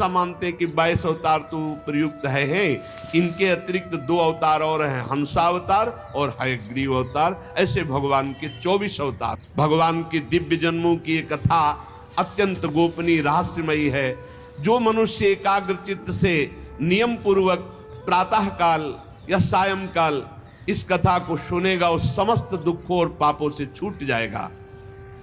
मानते हैं कि 22 अवतार तो प्रयुक्त है। इनके अतिरिक्त 2 अवतार और हैं, हंसावतार और हयग्रीव अवतार। ऐसे भगवान के 24 अवतार। भगवान के दिव्य जन्मों की ये कथा अत्यंत गोपनीय रहस्यमयी है। जो मनुष्य एकाग्र चित्त से नियम पूर्वक प्रातः काल या सायंकाल इस कथा को सुनेगा, उस समस्त दुखों और पापों से छूट जाएगा।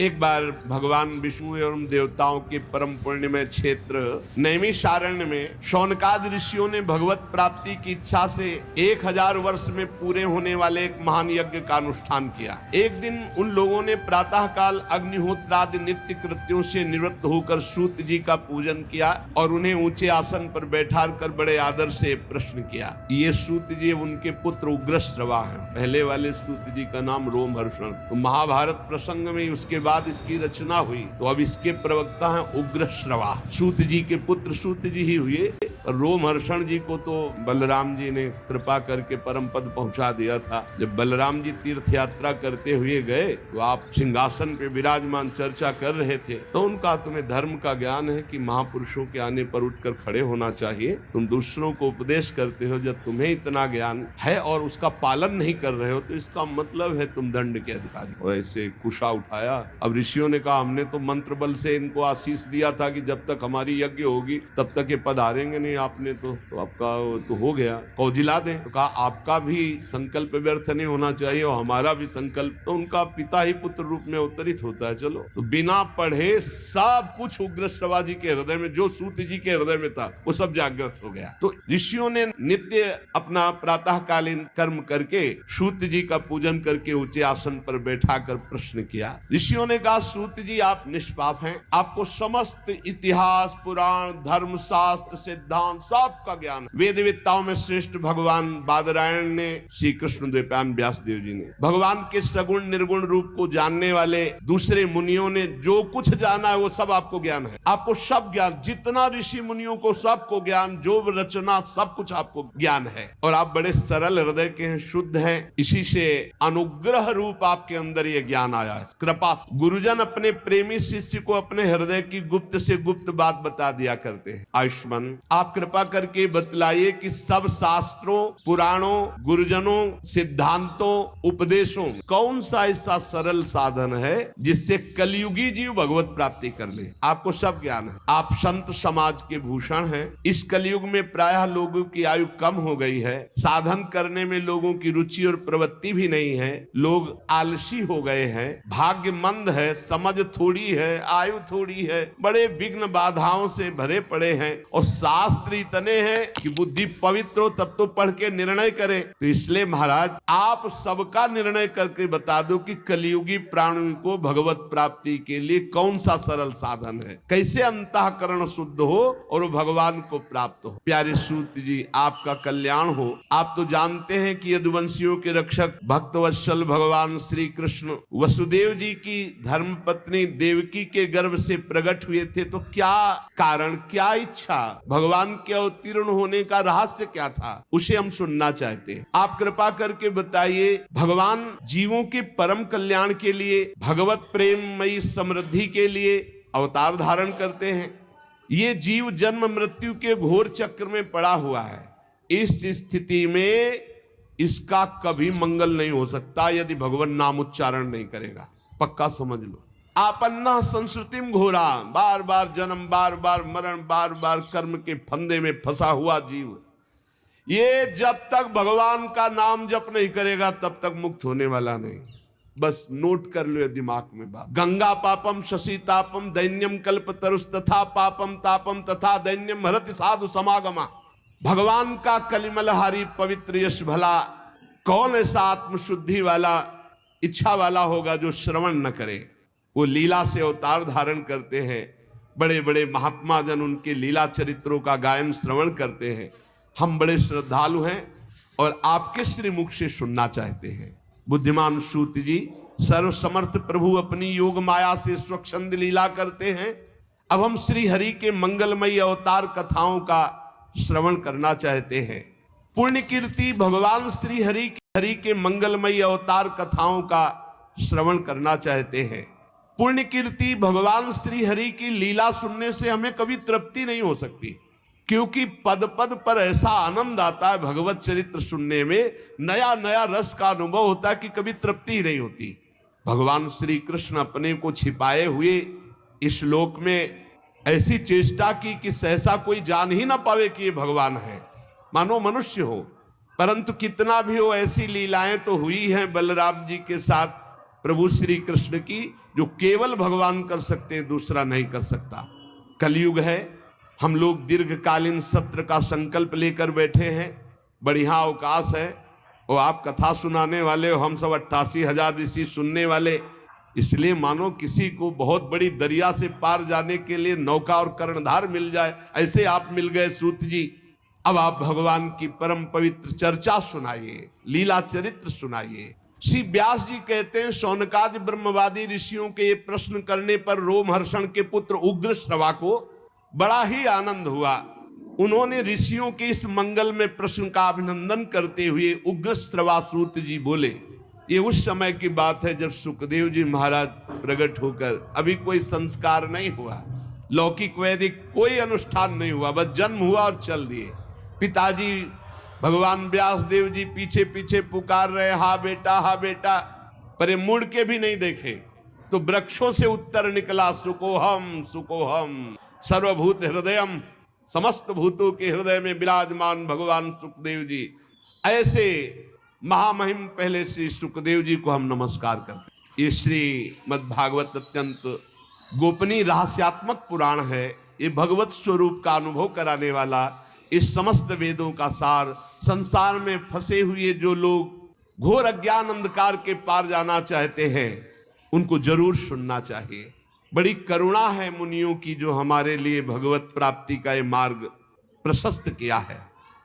एक बार भगवान विष्णु एवं देवताओं के परम पुण्यमय क्षेत्र नैमिषारण्य में शौनकादि ऋषियों ने भगवत प्राप्ति की इच्छा से 1000 वर्ष में पूरे होने वाले एक महान यज्ञ का अनुष्ठान किया। एक दिन उन लोगों ने प्रातः काल अग्निहोत्रादि नित्य कृत्यों से निवृत्त होकर सूत जी का पूजन किया और उन्हें ऊंचे आसन पर बैठा कर बड़े आदर से प्रश्न किया। ये सूत जी उनके पुत्र उग्रश्रवा हैं। पहले वाले सूत जी का नाम रोमहर्षण। तो महाभारत प्रसंग में उसके बाद इसकी रचना हुई, तो अब इसके प्रवक्ता हैं उग्रश्रवा। सूत जी के पुत्र सूत जी ही हुए। रोमहर्षण जी को तो बलराम जी ने कृपा करके परम पद पहुंचा दिया था। जब बलराम जी तीर्थ यात्रा करते हुए गए तो आप सिंहासन पे विराजमान चर्चा कर रहे थे, तो उनका तुम्हें धर्म का ज्ञान है कि महापुरुषों के आने पर उठकर खड़े होना चाहिए। तुम दूसरों को उपदेश करते हो, जब तुम्हें इतना ज्ञान है और उसका पालन नहीं कर रहे हो तो इसका मतलब है तुम दंड के अधिकारी हो। ऐसे कुशा उठाया। अब ऋषियों ने कहा हमने तो मंत्र बल से इनको आशीष दिया था कि जब तक हमारी यज्ञ होगी तब तक ये पधारेंगे नहीं। आपने तो आपका तो हो गया, कौजिला दें। तो कहा आपका भी संकल्प व्यर्थ नहीं होना चाहिए और हमारा भी संकल्प। तो उनका पिता ही पुत्र रूप में अवतरित होता है। चलो, तो बिना पढ़े सब कुछ उग्रश्रवा जी के हृदय में, जो सूत जी के हृदय में था, वो सब जागृत हो गया। तो ऋषियों ने नित्य अपना प्रातःकालीन कर्म करके सूत जी का पूजन करके ऊंचे आसन पर बैठा कर प्रश्न किया। ऋषियों ने कहा सूत जी आप निष्पाप हैं, आपको समस्त इतिहास पुराण धर्म शास्त्र सिद्धांत सबका ज्ञान। वेद वेत्ताओं में श्रेष्ठ भगवान बादरायण ने, श्री कृष्ण द्वैपायन व्यास देव जी ने, भगवान के सगुण निर्गुण रूप को जानने वाले दूसरे मुनियों ने जो कुछ जाना है वो सब आपको ज्ञान है। आपको सब ज्ञान, जितना ऋषि मुनियों को सबको ज्ञान, जो रचना सब कुछ आपको ज्ञान है। और आप बड़े सरल हृदय के हैं, शुद्ध हैं। इसी से अनुग्रह रूप आपके अंदर ये ज्ञान आया है, कृपा। गुरुजन अपने प्रेमी शिष्य को अपने हृदय की गुप्त से गुप्त बात बता दिया करते हैं। आयुष्मान, आप कृपा करके बतलाइए कि सब शास्त्रों पुराणों गुरुजनों सिद्धांतों उपदेशों कौन सा ऐसा सरल साधन है जिससे कलयुगी जीव भगवत प्राप्ति कर ले। आपको सब ज्ञान है, आप संत समाज के भूषण हैं। इस कलयुग में प्रायः लोगों की आयु कम हो गई है, साधन करने में लोगों की रुचि और प्रवृत्ति भी नहीं है, लोग आलसी हो गए हैं, भाग्य मंद है, समझ थोड़ी है, आयु थोड़ी है, बड़े विघ्न बाधाओं से भरे पड़े हैं और शास्त्र इतने हैं कि बुद्धि पवित्र हो तब तो पढ़ के निर्णय करें। तो इसलिए महाराज आप सबका निर्णय करके बता दो कि कलियुगी प्राणी को भगवत प्राप्ति के लिए कौन सा सरल साधन है, कैसे अंतःकरण शुद्ध हो और वो भगवान को प्राप्त हो। प्यारे सूत जी आपका कल्याण हो। आप तो जानते हैं कि यदुवंशियों के रक्षक भक्तवत्सल भगवान श्री कृष्ण वसुदेव जी की धर्मपत्नी देवकी के गर्भ से प्रकट हुए थे। तो क्या कारण, क्या इच्छा, भगवान के अवतीर्ण होने का रहस्य क्या था, उसे हम सुनना चाहते हैं। आप कृपा करके बताइए। भगवान जीवों के परम कल्याण के लिए, भगवत प्रेममयी समृद्धि के लिए अवतार धारण करते हैं। ये जीव जन्म मृत्यु के घोर चक्र में पड़ा हुआ है। इस स्थिति में इसका कभी मंगल नहीं हो सकता यदि भगवान नाम उच्चारण नहीं करेगा। पक्का समझ लो। आपन्ना संस्कृतिम घोरा, बार बार जन्म, बार बार मरण, बार बार कर्म के फंदे में फंसा हुआ जीव, ये जब तक भगवान का नाम जप नहीं करेगा तब तक मुक्त होने वाला नहीं। बस नोट कर लो दिमाग में बात। गंगा पापम शशि तापम दैन्यम कल्प तरुस तथा पापम तापम तथा दैन्यम हरति साधु समागमा। भगवान का कलिमलहारी पवित्र यश भला कौन ऐसा आत्मशुद्धि वाला इच्छा वाला होगा जो श्रवण न करे। वो लीला से अवतार धारण करते हैं। बड़े बड़े महात्मा जन उनके लीला चरित्रों का गायन श्रवण करते हैं। हम बड़े श्रद्धालु हैं और आपके श्रीमुख से सुनना चाहते हैं। बुद्धिमान सूत जी, सर्वसमर्थ प्रभु अपनी योग माया से स्वच्छंद लीला करते हैं। अब हम श्री हरि के मंगलमयी अवतार कथाओं का श्रवण करना चाहते हैं। पुण्य कीर्ति भगवान श्री हरि के मंगलमयी अवतार कथाओं का श्रवण करना चाहते हैं। पुण्य कीर्ति भगवान श्री हरि की लीला सुनने से हमें कभी तृप्ति नहीं हो सकती। क्योंकि पद पद पर ऐसा आनंद आता है भगवत चरित्र सुनने में, नया नया रस का अनुभव होता है कि कभी तृप्ति ही नहीं होती। भगवान श्री कृष्ण अपने को छिपाए हुए इस लोक में ऐसी चेष्टा की कि सहसा कोई जान ही ना पावे कि ये भगवान है, मानो मनुष्य हो। परंतु कितना भी हो, ऐसी लीलाएं तो हुई हैं बलराम जी के साथ प्रभु श्री कृष्ण की, जो केवल भगवान कर सकते हैं, दूसरा नहीं कर सकता। कलयुग है, हम लोग दीर्घकालीन सत्र का संकल्प लेकर बैठे हैं, बढ़िया अवकाश है। और आप कथा सुनाने वाले हो, हम सब 88,000 ऋषि सुनने वाले, इसलिए मानो किसी को बहुत बड़ी दरिया से पार जाने के लिए नौका और कर्णधार मिल जाए, ऐसे आप मिल गए सूत जी। अब आप भगवान की परम पवित्र चर्चा सुनाइए, लीला चरित्र सुनाइए। श्री व्यास जी कहते हैं, शौनकादि ब्रह्मवादी ऋषियों के ये प्रश्न करने पर रोमहर्षण के पुत्र उग्र श्रवा को बड़ा ही आनंद हुआ। उन्होंने ऋषियों के इस मंगल में प्रश्न का अभिनंदन करते हुए उग्र श्रवा सूत जी बोले। ये उस समय की बात है जब सुखदेव जी महाराज प्रकट होकर, अभी कोई संस्कार नहीं हुआ, लौकिक वैदिक कोई अनुष्ठान नहीं हुआ, बस जन्म हुआ और चल दिए। पिताजी भगवान व्यास देव जी पीछे पीछे पुकार रहे, हा बेटा हा बेटा, पर ये मुड़ के भी नहीं देखे। तो वृक्षों से उत्तर निकला, सुकोहम सुकोहम सर्वभूत हृदयम, समस्त भूतों के हृदय में विराजमान भगवान सुखदेव जी। ऐसे महामहिम पहले श्री सुखदेव जी को हम नमस्कार करते। ये श्रीमद्भागवत अत्यंत गोपनीय रहस्यात्मक पुराण है। ये भगवत स्वरूप का अनुभव कराने वाला, इस समस्त वेदों का सार। संसार में फंसे हुए जो लोग घोर अज्ञान अंधकार के पार जाना चाहते हैं, उनको जरूर सुनना चाहिए। बड़ी करुणा है मुनियों की, जो हमारे लिए भगवत प्राप्ति का ये मार्ग प्रशस्त किया है।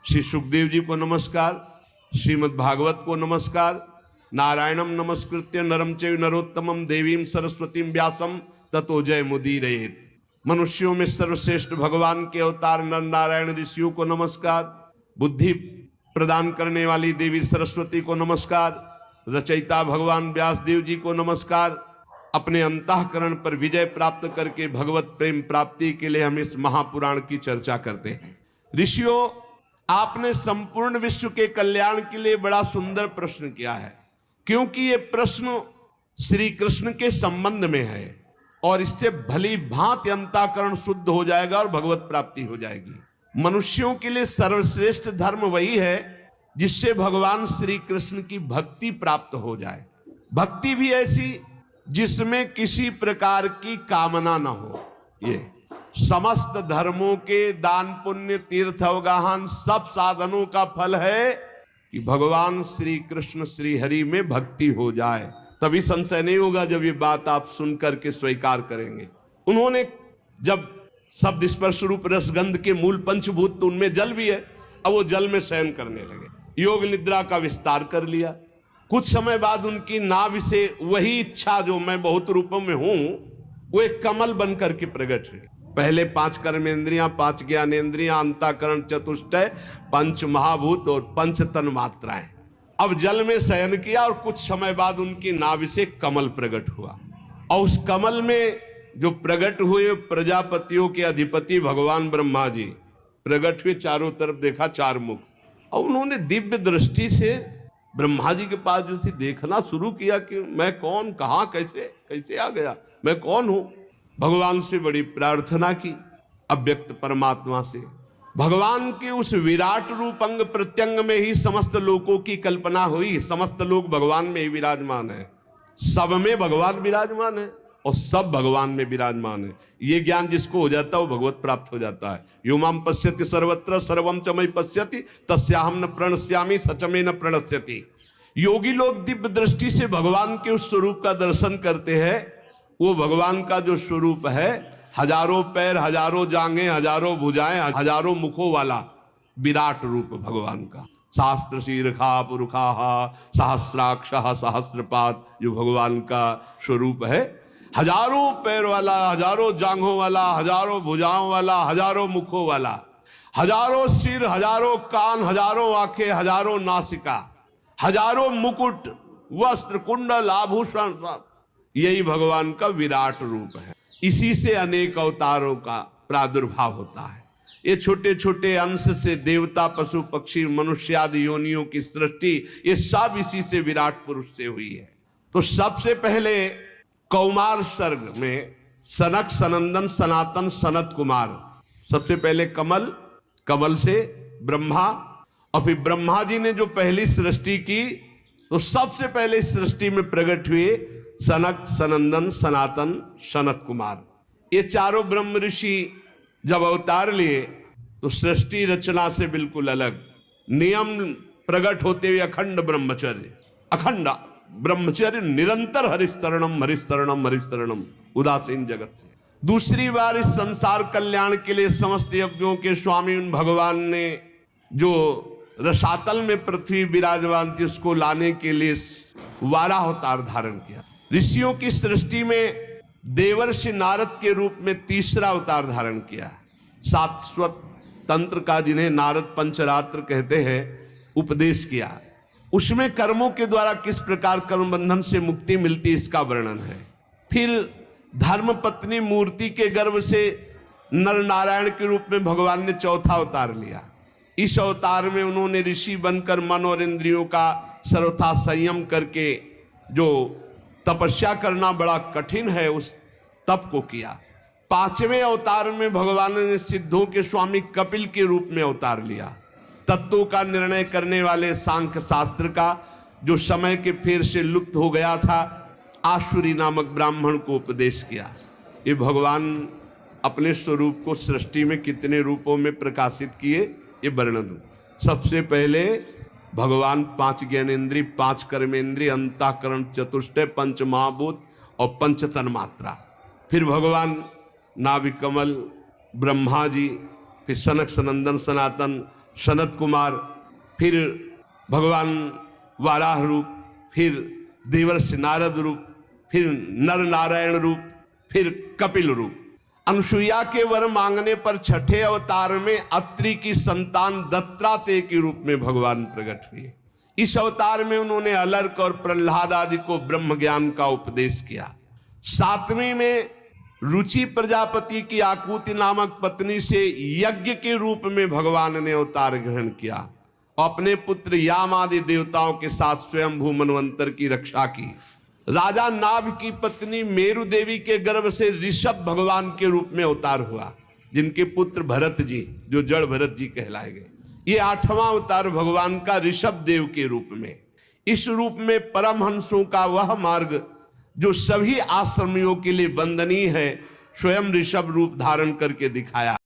श्री सुखदेव जी को नमस्कार, श्रीमद् भागवत को नमस्कार। नारायणम नमस्कृत्य नरम चैव नरोत्तमम देवीं सरस्वतीं व्यासम ततो जय मुदीरयेत्। मनुष्यों में सर्वश्रेष्ठ भगवान के अवतार नर नारायण ऋषियों को नमस्कार। बुद्धि प्रदान करने वाली देवी सरस्वती को नमस्कार। रचयिता भगवान व्यास देव जी को नमस्कार। अपने अंतःकरण पर विजय प्राप्त करके भगवत प्रेम प्राप्ति के लिए हम इस महापुराण की चर्चा करते हैं। ऋषियों, आपने संपूर्ण विश्व के कल्याण के लिए बड़ा सुंदर प्रश्न किया है, क्योंकि ये प्रश्न श्री कृष्ण के संबंध में है और इससे भली भांति अंतःकरण शुद्ध हो जाएगा और भगवत प्राप्ति हो जाएगी। मनुष्यों के लिए सर्वश्रेष्ठ धर्म वही है जिससे भगवान श्री कृष्ण की भक्ति प्राप्त हो जाए। भक्ति भी ऐसी जिसमें किसी प्रकार की कामना न हो। ये समस्त धर्मों के दान पुण्य तीर्थ अवगाहन सब साधनों का फल है कि भगवान श्री कृष्ण श्री हरि में भक्ति हो जाए। तभी संशय नहीं होगा जब ये बात आप सुन करके स्वीकार करेंगे। उन्होंने जब शब्द स्पर्श रूप रसगंध के मूल पंचभूत, तो उनमें जल भी है, अब वो जल में शयन करने लगे, योग निद्रा का विस्तार कर लिया। कुछ समय बाद उनकी नाभि से वही इच्छा जो मैं बहुत रूपों में हूं, वो एक कमल बन करके प्रकट हुई। पहले 5 कर्मेंद्रियां, 5 ज्ञानेंद्रियां, अंतःकरण चतुष्टय, 5 महाभूत और 5 तन मात्राएं। अब जल में शयन किया और कुछ समय बाद उनकी नाभि से कमल प्रकट हुआ। और उस कमल में जो प्रकट हुए प्रजापतियों के अधिपति भगवान ब्रह्मा जी प्रकट हुए। चारों तरफ देखा 4 मुख, और उन्होंने दिव्य दृष्टि से ब्रह्मा जी के पास जो थी देखना शुरू किया कि मैं कौन, कहां, कैसे कैसे आ गया, मैं कौन हूं। भगवान से बड़ी प्रार्थना की, अव्यक्त परमात्मा से। भगवान के उस विराट रूप अंग प्रत्यंग में ही समस्त लोकों की कल्पना हुई। समस्त लोग भगवान में ही विराजमान है, सब में भगवान विराजमान है और सब भगवान में विराजमान है। ये ज्ञान जिसको हो जाता है वो भगवत प्राप्त हो जाता है। यो माम पश्यति सर्वत्र सर्वम च मयि पश्यति तस्याहं न प्रणश्यामि सच में न प्रणश्यति। योगी लोग दिव्य दृष्टि से भगवान के उस स्वरूप का दर्शन करते हैं। वो भगवान का जो स्वरूप है, हजारों पैर, हजारों जांघें, हजारों भुजाएं, हजारों मुखों वाला विराट रूप भगवान का। शास्त्र शीर्षा पुरुषा सहस्राक्ष सहस्रपाद, जो भगवान का स्वरूप है। हजारों पैर वाला, हजारों जांघों वाला, हजारों भुजाओं वाला, हजारों मुखों वाला, हजारों सिर, हजारों कान, हजारों आंखें, हजारों नासिका, हजारों मुकुट, वस्त्र, कुंडल, आभूषण, सब यही भगवान का विराट रूप है। इसी से अनेक अवतारों का प्रादुर्भाव होता है। ये छोटे छोटे अंश से देवता, पशु, पक्षी, मनुष्य आदि योनियों की सृष्टि, ये सब इसी से विराट पुरुष से हुई है। तो सबसे पहले कौमार सर्ग में सनक, सनंदन, सनातन, सनत कुमार, सबसे पहले कमल, कमल से ब्रह्मा, और फिर ब्रह्मा जी ने जो पहली सृष्टि की तो सबसे पहले इस सृष्टि में प्रकट हुए सनक, सनंदन, सनातन, सनत कुमार। ये चारों ब्रह्म ऋषि जब अवतार लिए तो सृष्टि रचना से बिल्कुल अलग नियम प्रकट होते हुए अखंड ब्रह्मचर्य, अखंड ब्रह्मचर्य, निरंतर हरिस्तरणम हरिस्तरणम हरिस्तरणम, उदासीन जगत से। दूसरी बार इस संसार कल्याण के लिए समस्त यज्ञों के स्वामी उन भगवान ने जो रसातल में पृथ्वी विराजमान थी उसको लाने के लिए वाराह अवतार धारण किया। ऋषियों की सृष्टि में देवर्षि नारद के रूप में तीसरा अवतार धारण किया। शाश्वत तंत्र का, जिन्हें नारद पंचरात्र कहते हैं, उपदेश किया। उसमें कर्मों के द्वारा किस प्रकार कर्म बंधन से मुक्ति मिलती इसका वर्णन है। फिर धर्मपत्नी मूर्ति के गर्भ से नर नारायण के रूप में भगवान ने चौथा अवतार लिया। इस अवतार में उन्होंने ऋषि बनकर मन और इंद्रियों का सर्वथा संयम करके, जो तपस्या करना बड़ा कठिन है, उस तप को किया। पांचवें अवतार में भगवान ने सिद्धों के स्वामी कपिल के रूप में अवतार लिया। तत्वों का निर्णय करने वाले सांख्य शास्त्र का, जो समय के फेर से लुप्त हो गया था, आसुरी नामक ब्राह्मण को उपदेश किया। ये भगवान अपने स्वरूप को सृष्टि में कितने रूपों में प्रकाशित किए, ये वर्णन। सबसे पहले भगवान 5 ज्ञानेन्द्रिय, 5 कर्मेंद्रिय, अंतःकरण, चतुष्टय, पंच महाभूत और पंच तन्मात्रा। फिर भगवान नाभि कमल, ब्रह्मा जी, फिर सनक, सनंदन, सनातन, सनत कुमार, फिर भगवान वाराह रूप, फिर देवर्षि नारद रूप, फिर नर नारायण रूप, फिर कपिल रूप। अनुसुईया के वर मांगने पर छठे अवतार में अत्रि की संतान दत्तात्रेय के रूप में भगवान प्रकट हुए। इस अवतार में उन्होंने अलर्क और प्रहलाद आदि को ब्रह्म ज्ञान का उपदेश किया। 7वीं में रुचि प्रजापति की आकुति नामक पत्नी से यज्ञ के रूप में भगवान ने अवतार ग्रहण किया और अपने पुत्र याम आदि देवताओं के साथ स्वयंभू मनवंतर की रक्षा की। राजा नाभ की पत्नी मेरु देवी के गर्भ से ऋषभ भगवान के रूप में अवतार हुआ, जिनके पुत्र भरत जी, जो जड़ भरत जी कहलाए गए। ये 8वां अवतार भगवान का ऋषभ देव के रूप में। इस रूप में परमहंसों का वह मार्ग जो सभी आश्रमियों के लिए वंदनीय है, स्वयं ऋषभ रूप धारण करके दिखाया।